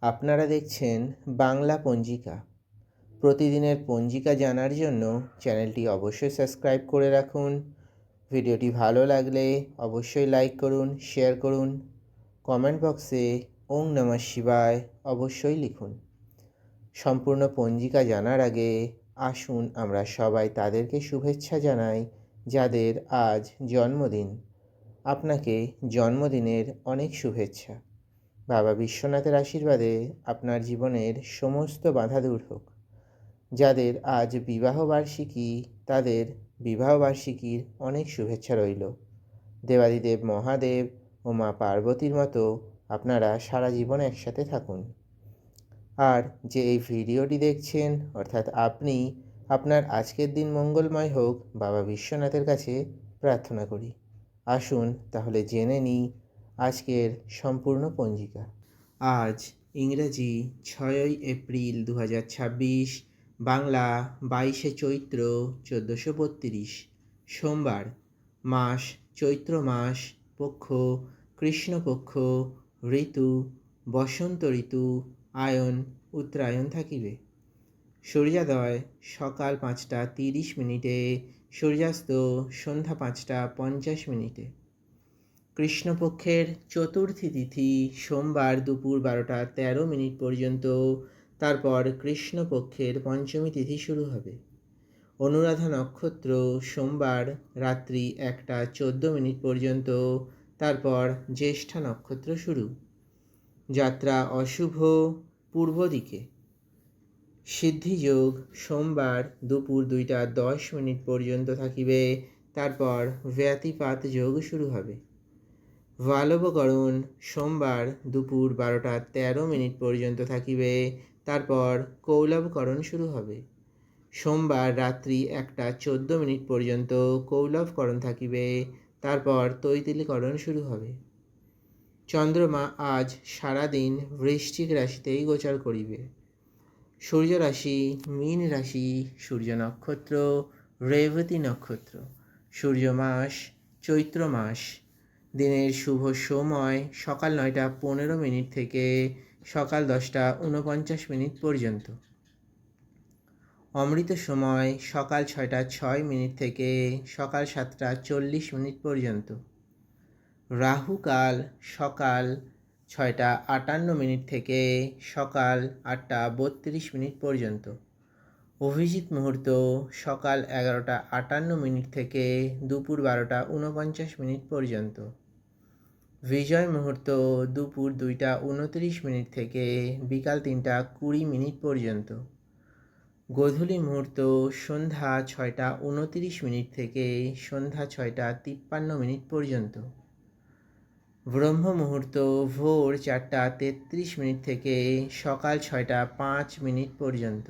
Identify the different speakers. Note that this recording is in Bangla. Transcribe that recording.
Speaker 1: আপনারা দেখছেন বাংলা পঞ্জিকা। প্রতিদিনের পঞ্জিকা জানার জন্য চ্যানেলটি অবশ্যই সাবস্ক্রাইব করে রাখুন। ভিডিওটি ভালো লাগলে অবশ্যই লাইক করুন, শেয়ার করুন। কমেন্ট বক্সে ওং নমঃ শিবায় অবশ্যই লিখুন। সম্পূর্ণ পঞ্জিকা জানার আগে আসুন আমরা সবাই তাদেরকে শুভেচ্ছা জানাই যাদের আজ জন্মদিন। আপনাকে জন্মদিনের অনেক শুভেচ্ছা। বাবা বিশ্বনাথের আশীর্বাদে আপনার জীবনের সমস্ত বাধা দূর হোক। যাদের আজ বিবাহবার্ষিকী তাদের বিবাহবার্ষিকীর অনেক শুভেচ্ছা রইল। দেবাদিদেব মহাদেব ও মা পার্বতীর মতো আপনারা সারা জীবন একসাথে থাকুন। আর যে এই ভিডিওটি দেখছেন অর্থাৎ আপনি, আপনার আজকের দিন মঙ্গলময় হোক বাবা বিশ্বনাথের কাছে প্রার্থনা করি। আসুন তাহলে জেনে নিই আজকের সম্পূর্ণ পঞ্জিকা। আজ ইংরেজি 6ই এপ্রিল 2026, বাংলা 22শে চৈত্র 1432, সোমবার, মাস চৈত্র মাস, পক্ষ কৃষ্ণপক্ষ, ঋতু বসন্ত ঋতু, আয়ন উত্তরায়ণ থাকিবে। সূর্যোদয় সকাল 5টা 30 মিনিটে, সূর্যাস্ত সন্ধ্যা 5টা 50 মিনিটে। কৃষ্ণপক্ষের চতুর্থী তিথি সোমবার দুপুর 12টা 13 মিনিট পর্যন্ত, তারপর কৃষ্ণপক্ষের পঞ্চমী তিথি শুরু হবে। অনুরাধা নক্ষত্র সোমবার রাত্রি 1টা 14 মিনিট পর্যন্ত, তারপর জ্যেষ্ঠা নক্ষত্র শুরু। যাত্রা অশুভ পূর্ব দিকে। সিদ্ধিযোগ সোমবার দুপুর 2টা 10 মিনিট পর্যন্ত থাকিবে, তারপর ব্যতিপাত যোগ শুরু হবে। বালবকরণ সোমবার দুপুর 12টা 13 মিনিট পর্যন্ত থাকিবে, তারপর কৌলবকরণ শুরু হবে। সোমবার রাত্রি 1টা 14 মিনিট পর্যন্ত কৌলবকরণ থাকিবে, তারপর তৈতিলীকরণ শুরু হবে। চন্দ্রমা আজ সারাদিন বৃশ্চিক রাশিতেই গোচর করিবে। সূর্য রাশি মীন রাশি, সূর্য নক্ষত্র রেবতী নক্ষত্র, সূর্য মাস চৈত্র মাস। দিনের শুভ সময় সকাল 9টা 15 মিনিট থেকে সকাল 10টা 49 মিনিট পর্যন্ত। অমৃত সময় সকাল 6টা 6 মিনিট থেকে সকাল 7টা 40 মিনিট পর্যন্ত। রাহুকাল সকাল 6টা 58 মিনিট থেকে সকাল 8টা 32 মিনিট পর্যন্ত। অভিজিৎ মুহূর্ত সকাল 11টা 58 মিনিট থেকে দুপুর 12টা 49 মিনিট পর্যন্ত। বিজয় মুহূর্ত দুপুর 2টা 29 মিনিট থেকে বিকাল 3টা 20 মিনিট পর্যন্ত। গোধূলি মুহূর্ত সন্ধ্যা 6টা 29 মিনিট থেকে সন্ধ্যা 6টা 53 মিনিট পর্যন্ত। ব্রহ্ম মুহূর্ত ভোর 4টা 33 মিনিট থেকে সকাল 6টা 5 মিনিট পর্যন্ত।